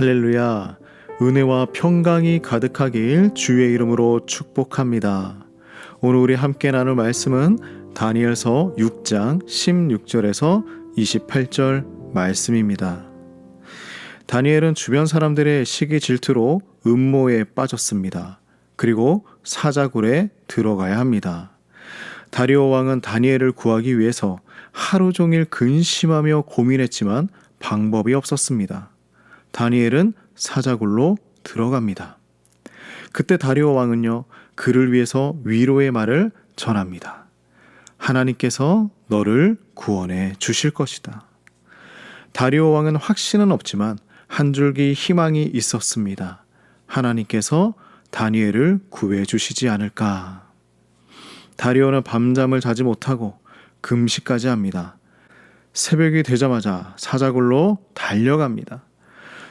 할렐루야. 은혜와 평강이 가득하길 주의 이름으로 축복합니다. 오늘 우리 함께 나눌 말씀은 다니엘서 6장 16절에서 28절 말씀입니다. 다니엘은 주변 사람들의 시기 질투로 음모에 빠졌습니다. 그리고 사자굴에 들어가야 합니다. 다리오 왕은 다니엘을 구하기 위해서 하루 종일 근심하며 고민했지만 방법이 없었습니다. 다니엘은 사자굴로 들어갑니다. 그때 다리오 왕은요, 그를 위해서 위로의 말을 전합니다. 하나님께서 너를 구원해 주실 것이다. 다리오 왕은 확신은 없지만 한 줄기 희망이 있었습니다. 하나님께서 다니엘을 구해 주시지 않을까. 다리오는 밤잠을 자지 못하고 금식까지 합니다. 새벽이 되자마자 사자굴로 달려갑니다.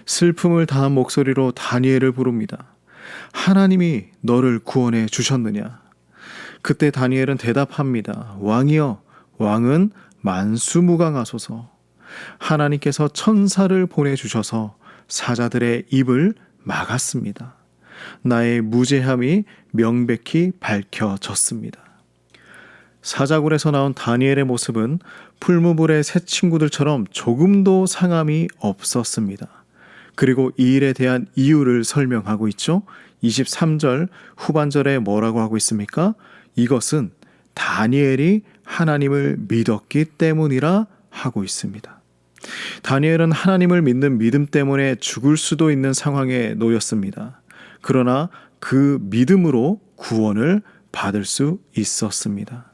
슬픔을 다한 목소리로 다니엘을 부릅니다. 하나님이 너를 구원해 주셨느냐? 그때 다니엘은 대답합니다. 왕이여, 왕은 만수무강하소서. 하나님께서 천사를 보내주셔서 사자들의 입을 막았습니다. 나의 무죄함이 명백히 밝혀졌습니다. 사자굴에서 나온 다니엘의 모습은 풀무불의 새 친구들처럼 조금도 상함이 없었습니다. 그리고 이 일에 대한 이유를 설명하고 있죠. 23절 후반절에 뭐라고 하고 있습니까? 이것은 다니엘이 하나님을 믿었기 때문이라 하고 있습니다. 다니엘은 하나님을 믿는 믿음 때문에 죽을 수도 있는 상황에 놓였습니다. 그러나 그 믿음으로 구원을 받을 수 있었습니다.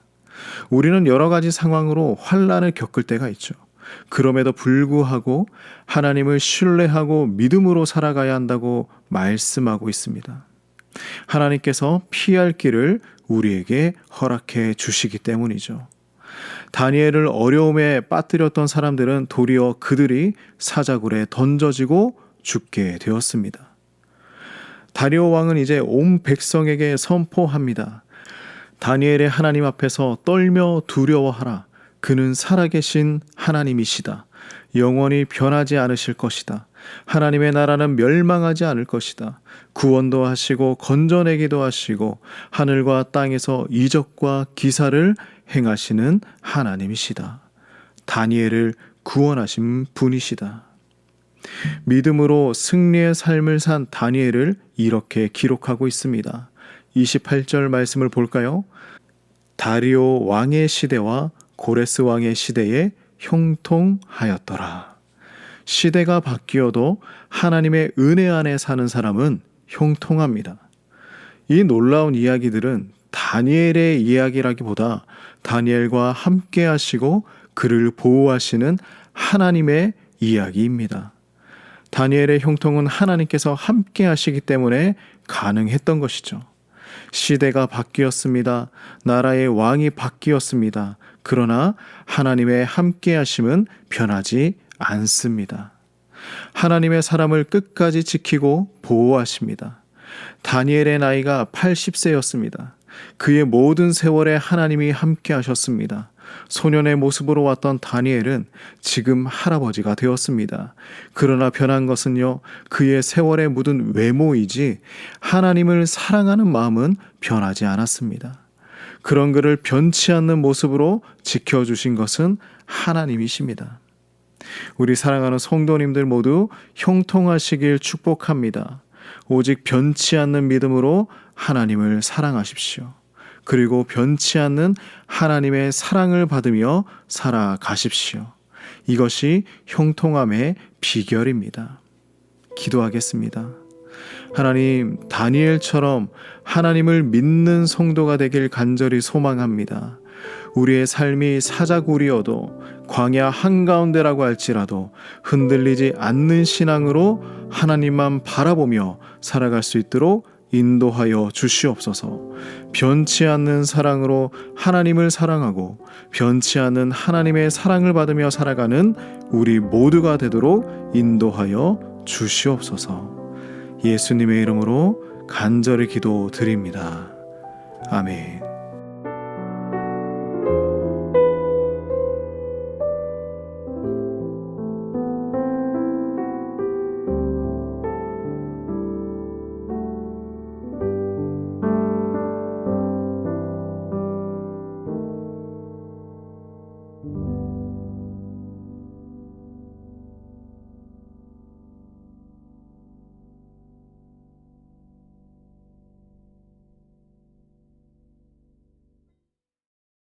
우리는 여러 가지 상황으로 환난을 겪을 때가 있죠. 그럼에도 불구하고 하나님을 신뢰하고 믿음으로 살아가야 한다고 말씀하고 있습니다. 하나님께서 피할 길을 우리에게 허락해 주시기 때문이죠. 다니엘을 어려움에 빠뜨렸던 사람들은 도리어 그들이 사자굴에 던져지고 죽게 되었습니다. 다리오 왕은 이제 온 백성에게 선포합니다. 다니엘의 하나님 앞에서 떨며 두려워하라. 그는 살아계신 하나님이시다. 영원히 변하지 않으실 것이다. 하나님의 나라는 멸망하지 않을 것이다. 구원도 하시고 건져내기도 하시고 하늘과 땅에서 이적과 기사를 행하시는 하나님이시다. 다니엘을 구원하신 분이시다. 믿음으로 승리의 삶을 산 다니엘을 이렇게 기록하고 있습니다. 28절 말씀을 볼까요? 다리오 왕의 시대와 고레스 왕의 시대에 형통하였더라. 시대가 바뀌어도 하나님의 은혜 안에 사는 사람은 형통합니다. 이 놀라운 이야기들은 다니엘의 이야기라기보다 다니엘과 함께 하시고 그를 보호하시는 하나님의 이야기입니다. 다니엘의 형통은 하나님께서 함께 하시기 때문에 가능했던 것이죠. 시대가 바뀌었습니다. 나라의 왕이 바뀌었습니다. 그러나 하나님의 함께 하심은 변하지 않습니다. 하나님의 사람을 끝까지 지키고 보호하십니다. 다니엘의 나이가 80세였습니다. 그의 모든 세월에 하나님이 함께 하셨습니다. 소년의 모습으로 왔던 다니엘은 지금 할아버지가 되었습니다. 그러나 변한 것은요, 그의 세월에 묻은 외모이지 하나님을 사랑하는 마음은 변하지 않았습니다. 그런 그를 변치 않는 모습으로 지켜주신 것은 하나님이십니다. 우리 사랑하는 성도님들 모두 형통하시길 축복합니다. 오직 변치 않는 믿음으로 하나님을 사랑하십시오. 그리고 변치 않는 하나님의 사랑을 받으며 살아가십시오. 이것이 형통함의 비결입니다. 기도하겠습니다. 하나님, 다니엘처럼 하나님을 믿는 성도가 되길 간절히 소망합니다. 우리의 삶이 사자굴이어도 광야 한가운데라고 할지라도 흔들리지 않는 신앙으로 하나님만 바라보며 살아갈 수 있도록 인도하여 주시옵소서. 변치 않는 사랑으로 하나님을 사랑하고 변치 않는 하나님의 사랑을 받으며 살아가는 우리 모두가 되도록 인도하여 주시옵소서. 예수님의 이름으로 간절히 기도드립니다. 아멘.